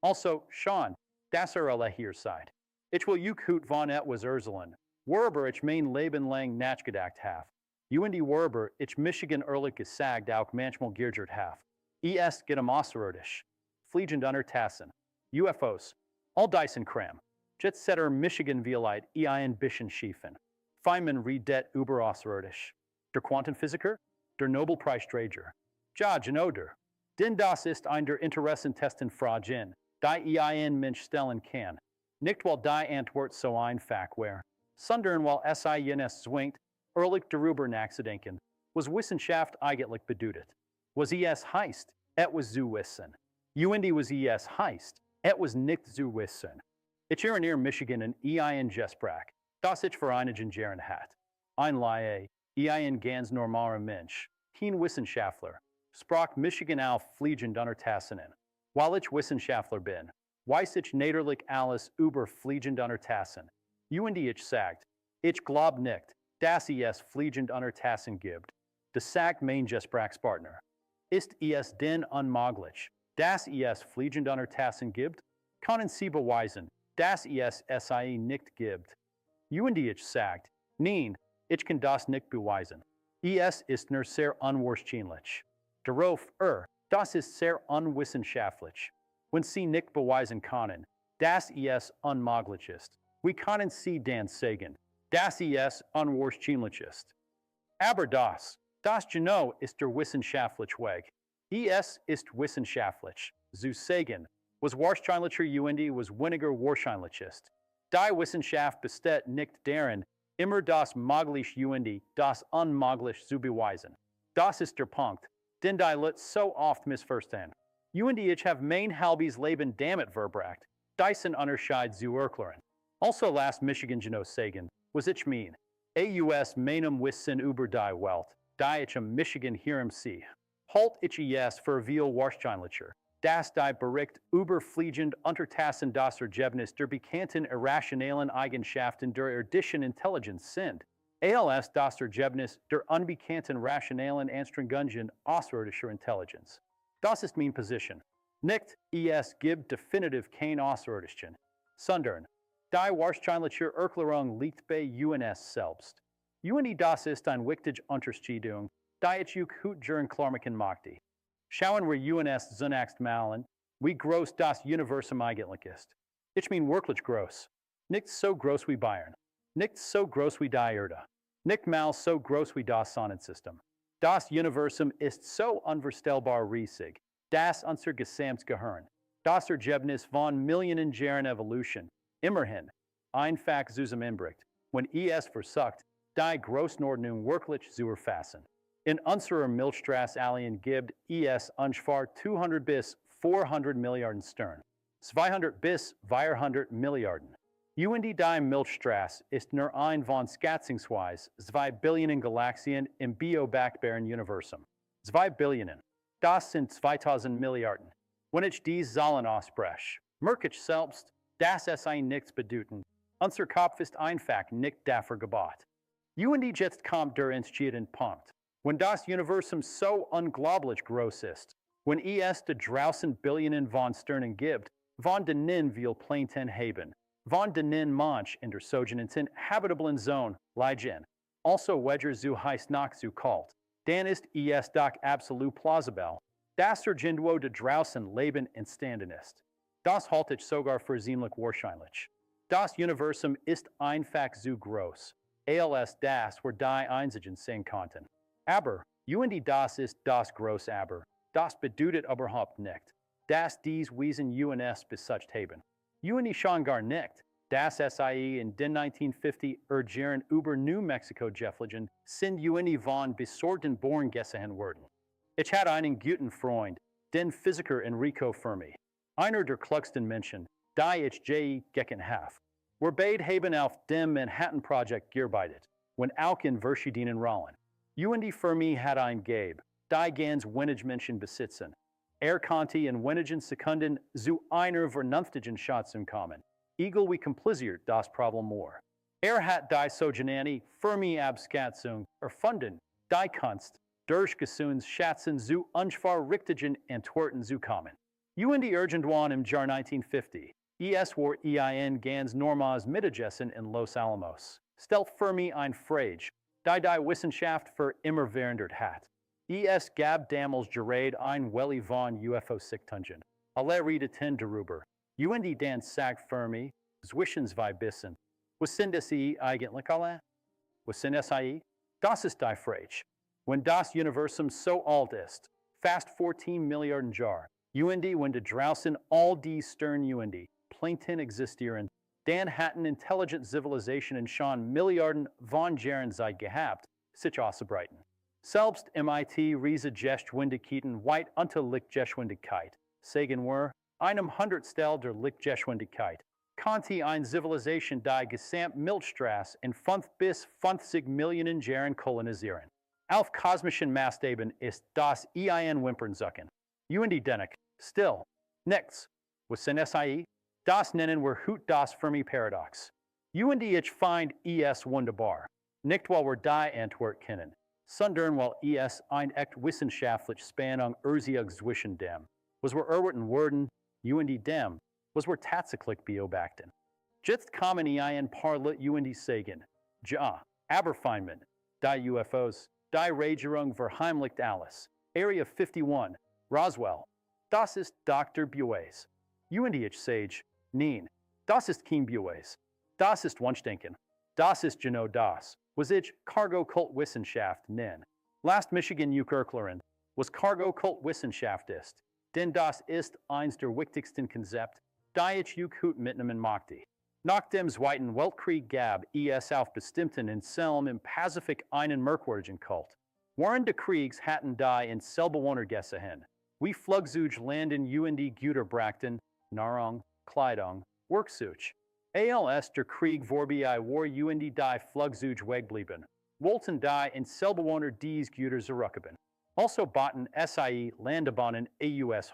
Also, Sean, das alle hier seid. Ich will gut von etwas erzählen. Worüber ich mein Leben lang nachgedacht habe. Und worüber ich Michigan ehrlich gesagt auch manchmal geirrt habe. Geht außerirdisch. Fliegend Untertassen. UFOs. All Dyson Kram. Jetsetter Michigan Vielite ein bisschen schiefen. Feynman redet über Außerirdisch. Der Quantenphysiker? Der Nobelpreisträger. Ja, oder. Denn das ist ein der interessantesten Fragen, die ein Mensch stellen kann. Nicht weil die Antwort so einfach wäre, sondern weil es ins zwingt, ehrlich darüber nachzudenken, was Wissenschaft eigentlich bedeutet. Was es heißt, etwas zu wissen. Und was es heißt, etwas nicht zu wissen. Ich erinnere Michigan in ein Gespräch, das ich für einigen Jahren hat. Ein Laie, ein ganz normaler Mensch, kein Wissenschaftler, sprach Michigan auf fliegend Untertassenen. Weil ich Wissenschaftler bin, weiß ich natürlich alles über fliegend Untertassen. Und ich sagt, ich glaub nicht, dass es fliegend Untertassen gibt. Das sagt mein Gesprächspartner. Ist es denn unmöglich, dass es fliegend Untertassen gibt? Können Sie beweisen, dass es sie nicht gibt? Und ich sagt, nein, ich kann das nicht beweisen. Es ist nur sehr unwahrscheinlich. Darauf, das ist sehr unwissenschaftlich. Wenn Sie nicht beweisen können, dass es unmöglich ist, wie können Sie dann sagen, dass es unwahrscheinlich ist? Aber das genau ist der wissenschaftliche Weg. Es ist wissenschaftlich, zu sagen, was wahrscheinlicher und was weniger wahrscheinlich ist. Die Wissenschaft besteht nicht darin, immer das möglich und das unmöglich zu beweisen. Das ist der Punkt, den die Leute so oft missverstehen. Und ich habe mein halbes Leben damit verbracht, diesen Unterschied zu erklären. Also lasst Michigan sagen, was ich meine. Aus meinem Wissen über die Welt, die ich in Michigan hier sehe, halt ich es für viel wahrscheinlicher, dass die Bericht über fliegend Untertassen das Ergebnis der bekannten irrationalen Eigenschaften der irdischen Intelligenz sind, als das Ergebnis der unbekannten rationalen Anstrengungen außerirdischer Intelligenz. Das ist meine Position. Nicht, es gibt definitiv kein Außerirdischen, sondern die wahrscheinliche Erklärung liegt bei uns selbst. Und das ist eine wichtige Unterscheidung, die ich gut during klarmachen möchte. Schauen wir uns zunächst mal an, wie groß das Universum eigentlich ist. Ich meine wirklich groß. Nicht so groß wie Bayern. Nicht so groß wie die Erde. Nicht mal so groß wie das Sonnensystem. Das Universum ist so unvorstellbar riesig, dass unser Gesamtgehirn, das Ergebnis von Millionen Jahren Evolution, immerhin einfach zusammenbricht, wenn es versucht, die Größenordnung wirklich zu erfassen. In unserer Milchstraße allein gibt es ungefähr 200 bis 400 Milliarden Sterne, 200 bis 400 Milliarden. Und die Milchstraße ist nur ein von schätzungsweise 2 Billionen Galaxien im biobakbaren Universum. 2 Billionen. Das sind 2000 Milliarden. Wenn ich diese Zahlen ausspreche, merke ich selbst, dass es ein nichts bedeuten. Unser Kopf ist einfach nicht dafür gebaut. Und jetzt kommt der entscheidende Punkt. Wenn das Universum so unglaublich groß ist, wenn es da draußen Billionen von Sternen gibt, von denen wir Planeten haben, von denen manch in der sogenannten habitable Zone liegen, also welcher so heiß noch so kalt, dann ist es doch absolut plausibel, dass irgendwo da draußen Leben entstanden ist. Das halte ich sogar für ziemlich wahrscheinlich. Das Universum ist einfach so groß, als das wir die Einzigen sehen konnten. Aber, und das ist das große Aber, das bedeutet überhaupt nicht, dass dies Wesen uns besucht haben. Und schon gar nicht, dass SIE in den 1950 Jahren über New Mexico geflogen sind und von besorgten Born gesehen wurden. Ich hatte einen guten Freund, den Physiker Enrico Fermi, einer der klugsten Menschen, die ich je gekannt habe. Wir beide haben auf dem Manhattan-Projekt gearbeitet, wenn auch in verschiedenen Rollen. Und Fermi hat ein Gabe, die ganz wenig Menschen besitzen. Konnte in wenigen Sekunden zu einer vernünftigen Schätzung kommen. Egal wie kompliziert das Problem war. Hat die sogenannte Fermi-Abschätzung erfunden, die Kunst, durch Gesunds Schätzen zu ungefähr richtigen Antworten zu kommen. Und irgendwann im Jahr 1950, es war ein ganz normales Mittagessen in Los Alamos. Stellt Fermi ein Frage, die Wissenschaft für immer verändert hat. Es gab damals gerade ein Welle von UFO-Sichtungen. Alle redeten darüber. Und dann sagt Fermi, zwischen zwei Bissen. Was sind es eigentlich alle? Was sind es? Das ist die Frage. Wenn das Universum so alt ist, fast 14 Milliarden Jahre, und wenn da draußen all die Planeten existieren, dann hatten intelligent Zivilisationen schon Milliarden von Jahren Zeit gehabt, sich auszubreiten. Selbst MIT Riese Geschwindigkeiten weit unter Lichtgeschwindigkeit, sagen wir, einem Hundertstel der Lichtgeschwindigkeit, konnte eine Zivilisation die gesamte Milchstraße in 5 bis 50 Millionen Jahren kolonisieren. Auf kosmischen Maßstäben ist das ein Wimpernzucken. Und dennoch, still, nichts. Was sind es? Das nennen wir heute das Fermi-Paradox. Und ich find es wunderbar. Nicht weil wir die Antwort kennen, sondern weil es ein echt wissenschaftlich Spannung zwischen dem, was wir erwarten würden, und dem, was wir tatsächlich beobachten. Jetzt kommen ein paar Leute sagen, ja, aber Feynman, die UFOs, die Regierung verheimlicht alles. Area 51, Roswell, das ist Dr. Bues. Und ich sage, nein, das ist kein Bues. Das ist Wunschdenken. Das ist genau das, was ich Cargo-Kult-Wissenschaft nenne. Last Michigan erklären, was Cargo-Kult-Wissenschaft ist. Denn das ist eins der wichtigsten Konzepte, die ich heute mitnehmen möchte. Nach dem Zweiten Weltkrieg gab es auf bestimmten Inseln im Pazifik einen merkwürdigen Kult. Während des Kriegs hatten die in Selbstbewohner gesehen, wie Flugzeuge landen und Güter brachten, Nahrung, Kleidung, Werkzeuge. Als der Krieg vorbei war und die Flugzeuge wegblieben, wollten die in Selbstbewohner diese Güter zurückhaben. Also bauten sie Landebahnen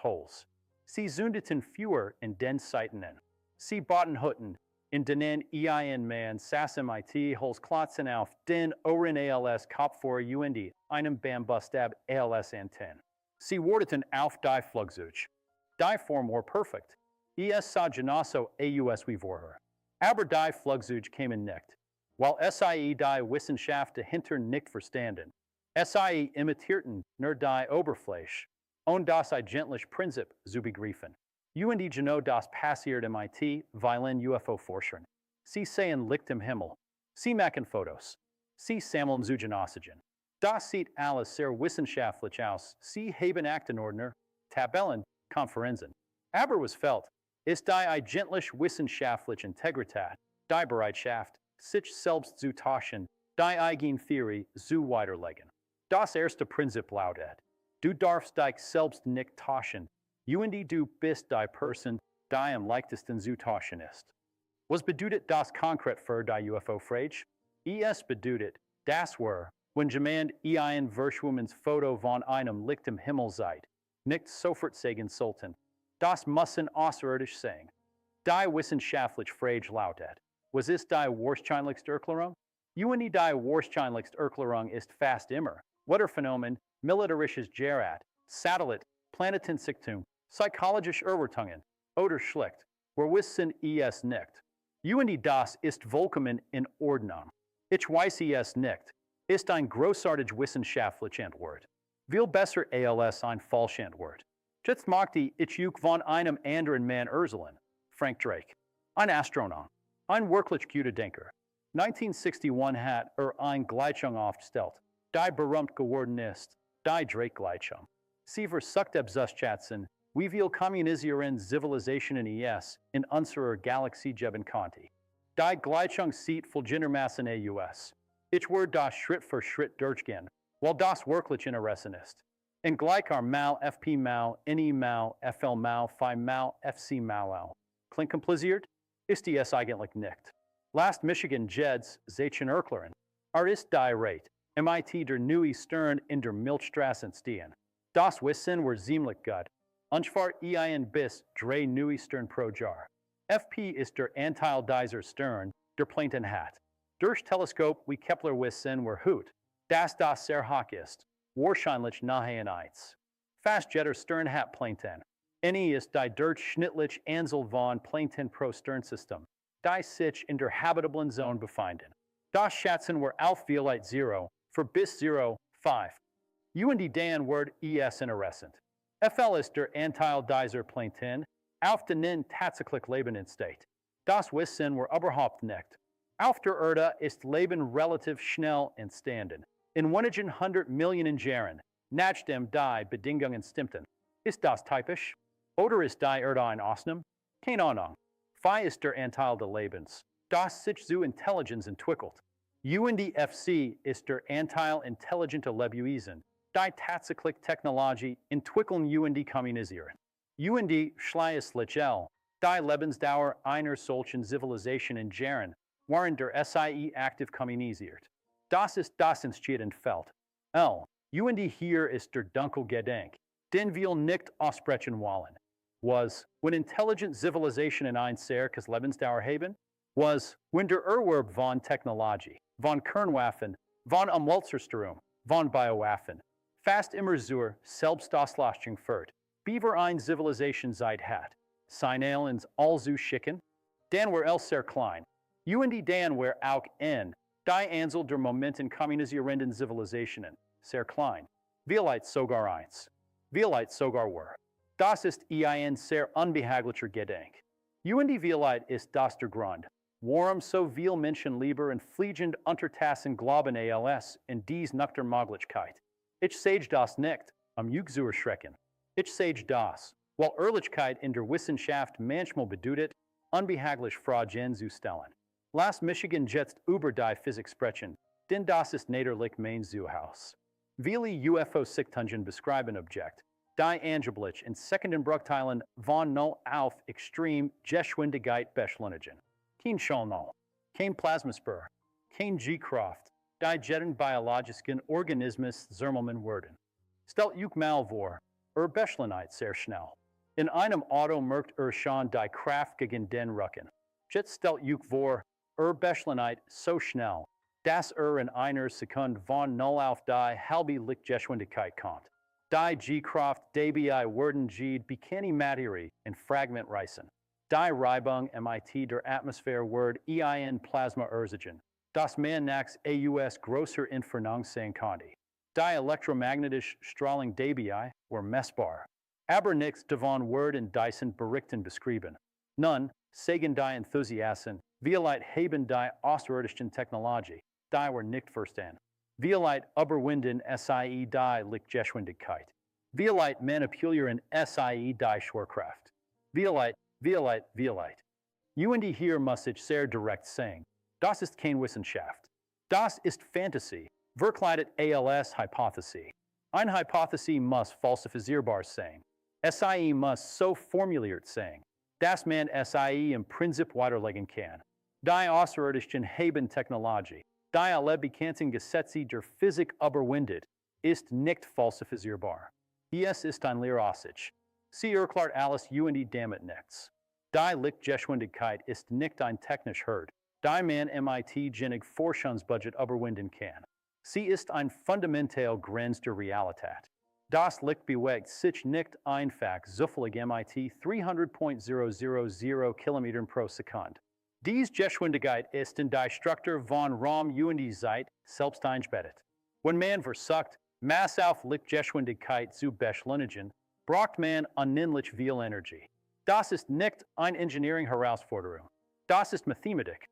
Holes. Sie zündeten Feuer in den Zeiten. Sie bauten Hütten, in denen ein Mann saß MIT Holzklötzen auf den Ohren als Kopf vor und einem Bambusstab als Antennen. Sie warteten auf die Flugzeuge. Die Form war perfekt. Es sah genauso aus wie vorher. Aber die Flugzeuge kamen nicht, weil sie die Wissenschaft dahinter nicht verstanden. Sie imitierten nur die Oberfläche, und das eigentliche Prinzip zu begreifen. Und genau das passiert MIT, weil UFO-Forschern. Sie sehen Licht im Himmel. Sie machen Fotos. Sie sammeln Oxygen. Das sieht alles sehr wissenschaftlich aus. Sie haben Aktenordner, Tabellen, Konferenzen. Aber was fehlt, ist die eigentliche wissenschaftliche Integrität, die Bereitschaft, sich selbst zu tauschen, die eigene Theorie zu weiterlegen. Das erste Prinzip lautet, du darfst dich selbst nicht tauschen, und du bist die Person, die am leichtesten zu tauschen ist. Was bedeutet das konkret für die UFO-Frage? Es bedeutet, dass wir, wenn jemand ein virtuelles Foto von einem Licht im Himmel sieht, nicht sofort sagen sollten, das müssen Außerirdische sein. Die wissenschaftliche Frage lautet, was ist die wahrscheinlichste Erklärung? Und die wahrscheinlichste Erklärung ist fast immer Wetterphänomen, militärisches Gerät, Satellit, Planetensichtung, psychologische Erwartungen oder schlicht, wir wissen es nicht. Und das ist vollkommen in Ordnung. Ich weiß es nicht, ist ein großartig wissenschaftliche Antwort. Viel besser als ein falsche Antwort. Jetzt möchte ich von einem anderen Mann erzählen, Frank Drake, ein Astronom, ein wirklich guter Denker. 1961 hat eine Gleichung aufgestellt, die berühmt geworden ist, die Drake-Gleichung. Sie versucht abzuschätzen, wie viel kommunisieren Zivilisationen in unserer Galaxie geben konnte. Die Gleichung sieht folgendermaßen aus. Ich werde das Schritt für Schritt durchgehen, weil das wirklich interessant ist. In gleicher mal FP mal, NE mal, FL mal, Phi mal, FC mal L. Klingt kompliziert? Ist es eigentlich nicht. Last Michigan Jeds Zeichen erklären. Ist die Rate, MIT der neue Stern in der Milchstraße entstehen. Das wissen wir ziemlich gut. Ungefähr ein bis 3 neue Stern pro Jahr. FP ist der Anteil dieser Stern, der Planeten hat. Durch Teleskop wie Kepler wissen wir heute, dass das sehr hoch ist. Wahrscheinlich nahe an 1. Fast jeder Stern hat Planeten. Any ist die Dirt Schnittlich Ansel von Planeten pro Sternsystem, die sich in der habitable Zone befinden. Das Schätzen wir auf Violite 0 für bis 0, 5. Und Dan Word es interessant. FL ist der Anteil dieser Planeten auf den tatsächlich lebenden State. Das Wissen wir überhaupt nicht. Auf der Erde ist Leben relativ schnell entstanden. In 100 Millionen Jahren, nach dem die Bedingungen stimmten. Ist das typisch? Oder ist die Erde ein Ausnahme? Keine Ahnung. Phi ist der Anteil des Lebens, das sich zu Intelligenz entwickelt. UNDFC ist der Anteil intelligenter Lebewesen, die tatsächlich Technologie entwickeln und kommunisieren. Und schließlich die Lebensdauer einer solchen Zivilisation in Jahren, während der SIE aktiv kommuniziert. Das ist das entscheidende Feld. Und hier ist der dunkle Gedanke, den wir nicht aussprechen wollen. Was, when intelligent Zivilisation in ein cercas Lebensdauer haben, was, when der Erwerb von Technologie, von Kernwaffen, von Umweltzerstörung, von Biowaffen, fast immer zur Selbstauslöschung führt, beaver ein Zivilisation Zeit hat, seinen ins Allzu schicken, dann wär sehr klein, und dann wär auch in, die Ansel der Momenten kommunisierenden Zivilisationen, sehr klein, vielleicht sogar eins, vielleicht sogar wär. Das ist ein sehr unbehaglicher Gedanke. Und vielleicht ist das der Grund, warum so viele Menschen lieber in fliegend Untertassen glauben als in dies Nocturne Möglichkeit. Ich sage das nicht, zu erschrecken. Ich sage das, weil Ehrlichkeit in der Wissenschaft manchmal bedeutet, unbehaglich Fragen zu stellen. Lass Michigan jetzt über die Physik sprechen, denn das ist natürlich mein Zuhause. Viele UFO-Sichtungen beschreiben Objekt, die angeblich in sekenden Bruchteilen von null auf extrem Geschwindigkeit beschleunigen. Kein Schallnull, kein Plasmaspur, kein G-Kraft, die jetten biologischen Organismus zermalmen werden. Stellt euch mal vor, beschleunigt sehr schnell. In einem Auto merkt schon die Kraft gegen den Rücken. Jetzt stellt euch vor, beschleunigt so schnell, dass in einer Sekunde von null auf die halbe Lichtgeschwindigkeit kommt. Die G-Kraft dabei werden bekannte Materie in Fragment reißen. Die Reibung mit der Atmosphäre wird in Plasma erzielen, das man nach aus größer Entfernung sehen konnte. Die elektromagnetische Strahlung dabei war messbar. Aber nichts davon wird in diesen Berichten beschrieben. Nun, sagen die Enthusiasten, vielleicht haben die außerirdischen Technologie, die wir nicht verstehen. Vielleicht überwinden SIE die Lichtgeschwindigkeit. Vielleicht manipulieren SIE die Schwerkraft. Vielleicht. Und hier muss ich sehr direkt sagen, das ist keine Wissenschaft. Das ist Fantasie, verkleidet als Hypothesie. Eine Hypothesie muss falsifizierbar sein. SIE muss so formuliert sein, dass man SIE im Prinzip weiterlegen kann. Die Außerirdischen haben Technologie, die alle bekannten Gesetze der Physik überwindet, ist nicht falsifizierbar. Es ist ein Lehraussage. Sie erklärt alles und damit nichts. Die Lichtgeschwindigkeit ist nicht ein technisch Hürde, die man genig Forschungsbudget überwinden kann. Sie ist ein fundamental Grenz der Realität. Das Licht bewegt sich nicht einfach zufällig 300.000 km pro Sekunde. Diese Geschwindigkeit ist in die Struktur von Raum und Zeit selbst eingebettet. Wenn man versucht, Mass auf Lichtgeschwindigkeit zu beschleunigen, braucht man unendlich viel Energie. Das ist nicht eine Engineering-Herausforderung. Das ist Mathematik.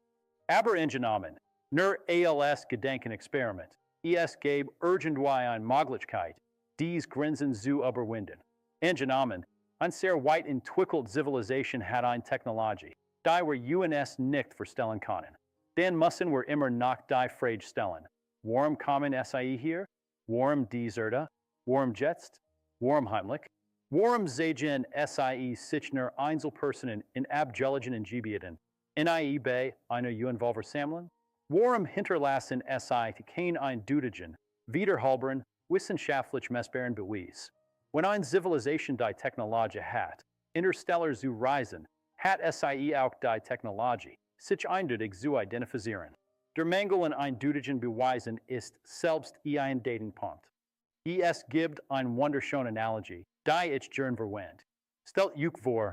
Aber angenommen, nur als Gedankenexperiment, es gäbe irgendwo eine Möglichkeit, diese Grenzen zu überwinden. Angenommen, eine sehr weit entwickelte Zivilisation hat eine Technologie, die wir uns nicht vorstellen können. Dann müssen wir immer noch die Frage stellen, warum kommen SIE hier? Warum diese Erde? Warum jetzt? Warum heimlich? Warum sagen SIE sich nur Einzelpersonen in abgelegenen Gebieten, bei einer UN-Versammlung? Warum hinterlassen SIE kein eindeutigen, wiederholbaren, wissenschaftlich messbaren Beweis? Wenn eine Zivilisation die Technologie hat, interstellar zu reisen, hat SIE auch die Technologie, sich eindeutig zu identifizieren. Der Mangel an eindeutigen Beweisen ist selbst ein Datenpunkt. Es gibt eine wunderschöne Analogie, die ich gern verwende. Stelt juk vor,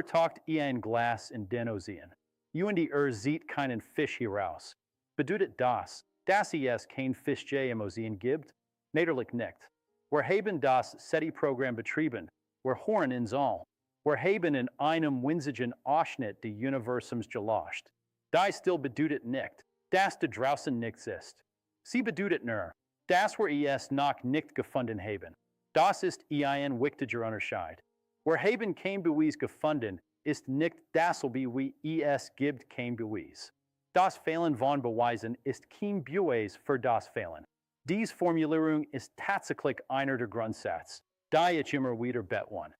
taucht ein Glas in den Ozean. Und sieht keinen Fisch hieraus. Bedeutet das es kein Fisch im Ozean gibt? Natürlich nicht. Wir haben das SETI-Programm betrieben. Wir hören ins All. Wir haben in einem winzigen Ausschnitt des Universums gelauscht. Die still bedeutet nicht, dass da draußen nichts ist. Sie bedeutet nur, dass wir es noch nicht gefunden haben. Das ist ein wichtiger Unterschied. Wir haben kein Beweis gefunden, ist nicht dasselbe wie es gibt kein Beweis. Das Fehlen von Beweisen ist kein Beweis für das Fehlen. Diese Formulierung ist tatsächlich einer der Grundsätze, die ich immer wieder betone.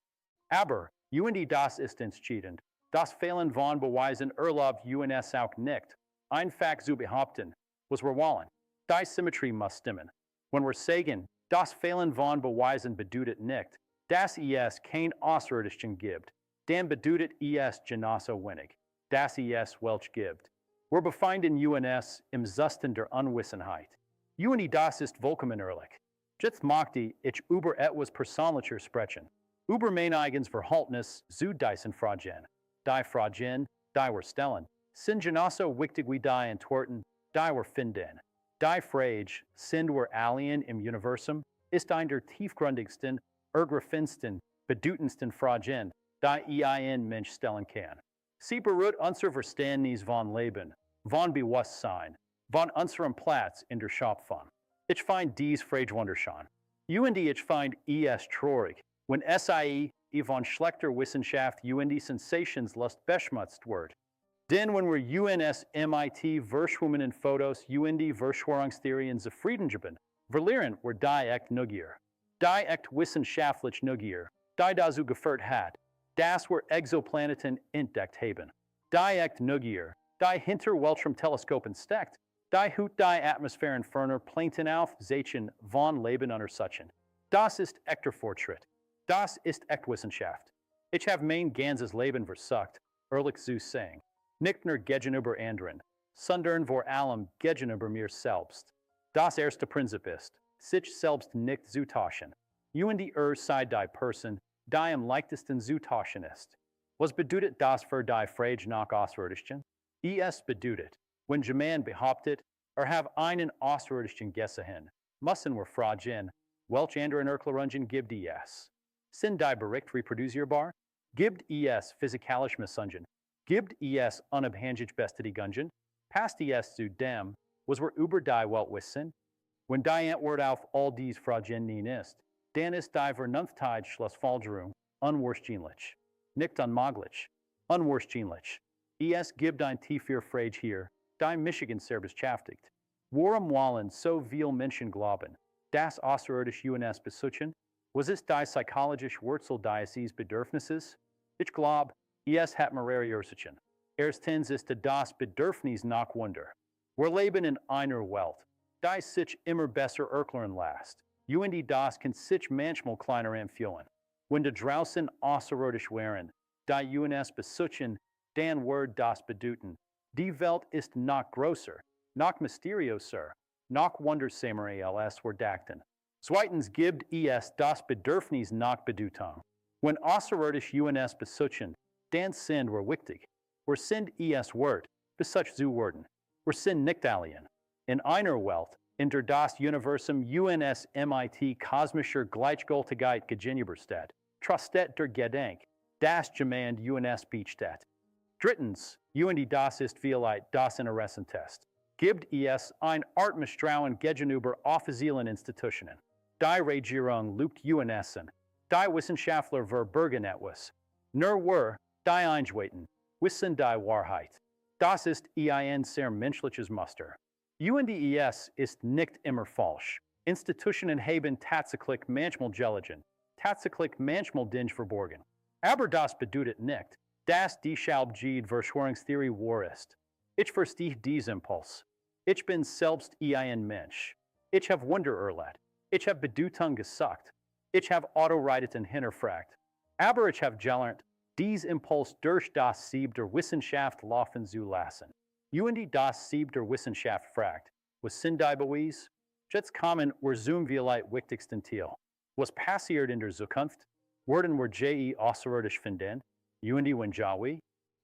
Aber, das ist entscheidend. Das Fehlen von Beweisen erlaubt uns auch nicht, einfach zu behaupten, was wir wollen. Die Symmetrie muss stimmen. Wenn wir sagen, das Fehlen von Beweisen bedeutet nicht, dass es kein Außerirdischen gibt, dann bedeutet es genauso wenig, dass es welche gibt. Wir befinden uns im Zustand der Unwissenheit. Das ist vollkommen ehrlich. Jetzt möchte ich über etwas Persönlicher sprechen. Über mein eigenes Verhaltnis zu diesen Fragen. Die Fragen, die wir stellen, sind genauso wichtig wie die Antworten, die wir finden. Die Frage, sind wir allein im Universum, ist eine der tiefgründigsten, ergreifendsten, bedeutendsten Fragen, die ein Mensch stellen kann. Sie beruht unser Verständnis von Leben, von Bewusstsein, von unserem Platz in der Schöpfung. Ich finde diese Frage wunderschön. Ich finde es traurig, wenn SIE von schlechter Wissenschaft die Sensationslust beschmutzt wird. Denn wenn wir MIT verschwimmen in Fotos die Verschwörungstheorien zufrieden sind, verlieren wir die echt Neugier. Die echt wissenschaftliche Neugier, die dazu geführt hat, dass wir Exoplaneten entdeckt haben. Die echt Neugier, die hinter welchem Teleskopen steckt, die hut die Atmosphären ferner Planeten aufzeichnen von Leben untersuchen. Das ist echter Fortschritt. Das ist echt Wissenschaft. Ich habe mein ganzes Leben versucht, ehrlich zu sagen. Nicht nur gegenüber anderen, sondern vor allem gegenüber mir selbst. Das erste Prinzip ist, sich selbst nicht zu tauschen. Sei die Person, die am leichtesten zu tauschen ist. Was bedeutet das für die Frage nach Außerirdischen? Es bedeutet, wenn jemand behauptet, habe einen Außerirdischen gesehen, müssen wir fragen, welche anderen Erklärungen gibt es? Sind die Berichte reproduzierbar? Gibt es physikalische Messungen? Gibt es unabhängig Bestätigungen? Passt es zu dem, was wir über die Welt wissen? Wenn die Antwort auf all diese Fragen nein ist, dann ist die Vernunftheit Schlussfolgerung unwahrscheinlich. Nicht unmöglich, unwahrscheinlich. Es gibt eine tiefe Frage hier, die Michigan sehr beschäftigt. Warum wollen so viele Menschen glauben, dass Außerirdische uns besuchen? Was ist die psychologische Wurzel dieses Bedürfnisses? Ich glaube, es hat mehrere Ursachen. Erstens ist das Bedürfnis nach Wunder. Wir leben in einer Welt, die sich immer besser erklären lässt. Das kann sich manchmal kleiner anfühlen. Wenn da draußen Außerirdisch wären, die uns besuchen, dann würde das bedeuten, die Welt ist noch größer, noch mysteriöser, noch wundersamer als wir dachten. Zweitens gibt es das Bedürfnis nach Bedeutung. Wenn Außerirdische uns besuchen, dann sind wir wichtig. Wir sind es wert, besucht zu werden. Wir sind nicht alien. In einer Welt, in der das Universum uns MIT kosmischer Gleichgültigkeit gegenübersteht, trustet der Gedanke, das jemand uns bietet. Drittens, das ist vielleicht das Interessentest. Gibt es ein Art Misstrauen gegenüber offiziellen Institutionen. Die Regierung lügt uns an. Die Wissenschaftler verbergen etwas. Nur wir, die Eingeweihten, wissen die Wahrheit. Das ist ein sehr menschliches Muster. ist nicht immer falsch. Institutionen haben tatsächlich manchmal gelogen, tatsächlich manchmal Dinge verborgen. Aber das bedeutet nicht, dass die Verschwörungstheorie wahr ist. Ich verstehe diesen Impuls. Ich bin selbst ein Mensch. Ich habe Wunder erlebt. Ich habe Bedeutung gesucht. Ich habe Autoriteten hinterfragt. Aber ich habe gelernt, diesen Impuls durch das Sieb der Wissenschaft laufen zu lassen. Das Sieb der Wissenschaft fragt, was sind die Beweise? Jetzt kommen wir zum vielleicht wichtigsten Teil. Was passiert in der Zukunft? Worden were je Außerirdische finden, Undy Winjawi,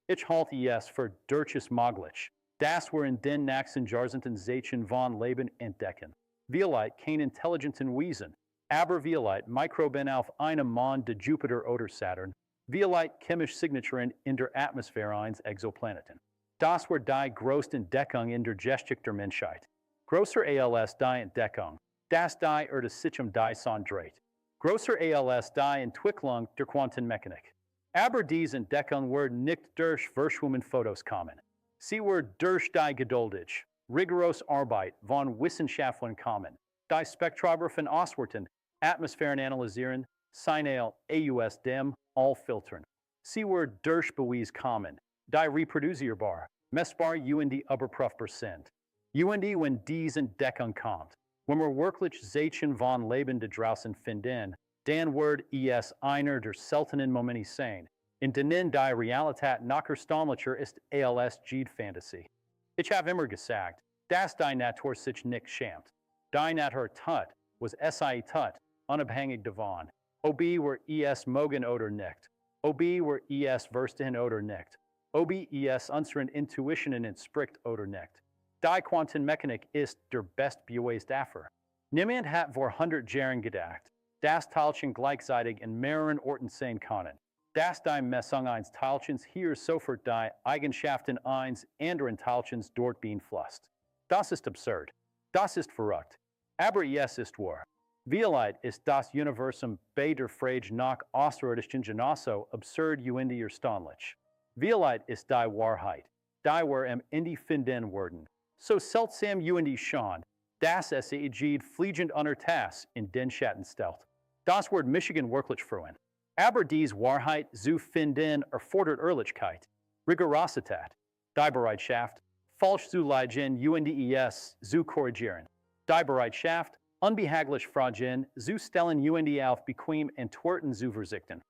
ich halt es für durchaus möglich, das wir in den nächsten Jahrzehnten Zeichen von Leben entdecken. Vielleicht kein intelligenten Wesen, aber vielleicht Mikroben auf einem Mond de Jupiter oder Saturn, vielleicht chemische Signaturen in der Atmosphäre eines Exoplaneten. Das war die größte Entdeckung in der Geschichte der Menschheit. Größer als die Entdeckung, das die Sichum die Sondrate. Größer als die Entwicklung der Quantenmechanik. Aber diese Entdeckung wird nicht durch Verschwommen-Fotos kommen. Sie wird durch die geduldig, rigorose Arbeit von Wissenschaftlern kommen, die Spektrographen auswerten, Atmosphären analysieren, Signal aus dem All filtern. Sie wird durch Beweis kommen, die reproduzierbar, messbar und überprüfbar sind. Und wenn diese Entdeckung kommt, wenn wir wirklich Zeichen von Leben da draußen finden, dann wird es einer der seltenen Momente sein, in denen die Realität noch erstaunlicher ist als jede Fantasie. Ich habe immer gesagt, dass die Natur sich nicht schämt. Die Natur tut, was sie tut, unabhängig davon, ob wir es mögen oder nicht, ob wir es verstehen oder nicht, ob es unseren Intuitionen entspricht oder nicht. Die Quantenmechanik ist der beste Beweis dafür. Niemand hat vor 100 Jahren gedacht, dass Teilchen gleichzeitig in mehreren Orten sein können, dass die Messung eines Teilchens hier sofort die Eigenschaften eines anderen Teilchens dort beeinflusst. Das ist absurd. Das ist verrückt. Aber es ist wahr. Vielleicht ist das Universum bei der Frage nach Außerirdischen genauso absurd und erstaunlich. Vielleicht ist die Wahrheit, die wir am Ende finden werden, so seltsam und schon, dass es geht fliegend unter das in den Schatten stellt. Das wird Michigan wirklich freuen. Aber diese Wahrheit zu finden erfordert Ehrlichkeit, Rigorosität, die Bereitschaft, falsch zu liegen und es zu korrigieren. Die Bereitschaft, unbehaglich Fragen zu stellen und auf bequem Antworten zu verzichten.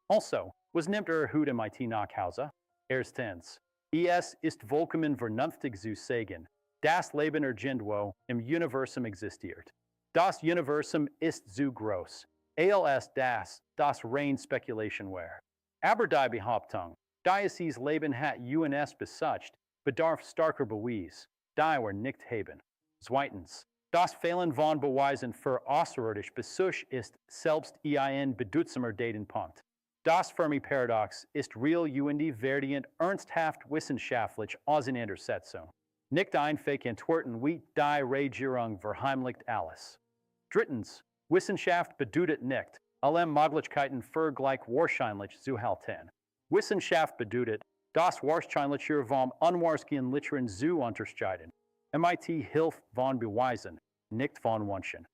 Also, was nimmt Hut MIT nach Hause? Erstens, es ist vollkommen vernünftig zu sagen, das Leben irgendwo im Universum existiert. Das Universum ist zu groß, als das rein Spekulation wäre. Aber die Behauptung, dass dieses Leben hat uns besucht, bedarf starker Beweis, die wir nicht haben. Zweitens, das Fehlen von Beweisen für außerirdisch Besuch ist selbst ein bedeutsamer Datenpunkt. Das Fermi-Paradox ist real und verdient ernsthaft wissenschaftlich Auseinandersetzung. Nicht einfach Antworten wie die Regierung verheimlicht alles. Drittens, Wissenschaft bedeutet nicht, alle Möglichkeiten für gleich wahrscheinlich zu halten. Wissenschaft bedeutet, das Wahrscheinliche vom Unwahrscheinlicheren zu unterscheiden. MIT hilft von Beweisen, nicht von Wünschen.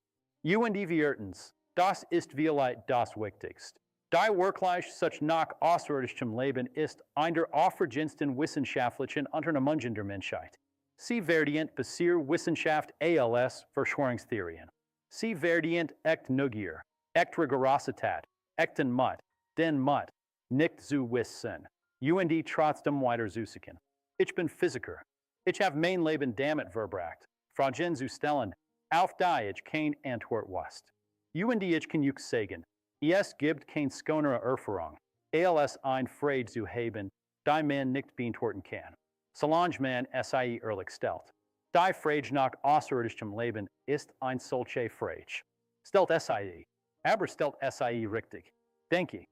Und viertens, das ist vielleicht das Wichtigste. Die wirklich such nach außerirdischem Leben ist einer der aufregendsten wissenschaftlichen Unternehmungen der Menschheit. Sie verdient basiert Wissenschaft als Verschwörungstheorien. Sie verdient echt Neugier, echt Rigorosität, echten Mut, den Mut, nicht zu wissen, und trotzdem weiter zu suchen. Ich bin Physiker. Ich habe mein Leben damit verbracht, Fragen zu stellen, auf die ich keine Antwort wusste. Und ich kann auch sagen, es gibt keine schönere Erfahrung, als ein Frage zu haben, die man nicht beantworten kann. Solange man sie ehrlich stellt. Die Frage nach außerirdischem Leben ist ein solche Frage. Stellt sie, aber stellt sie richtig. Denke.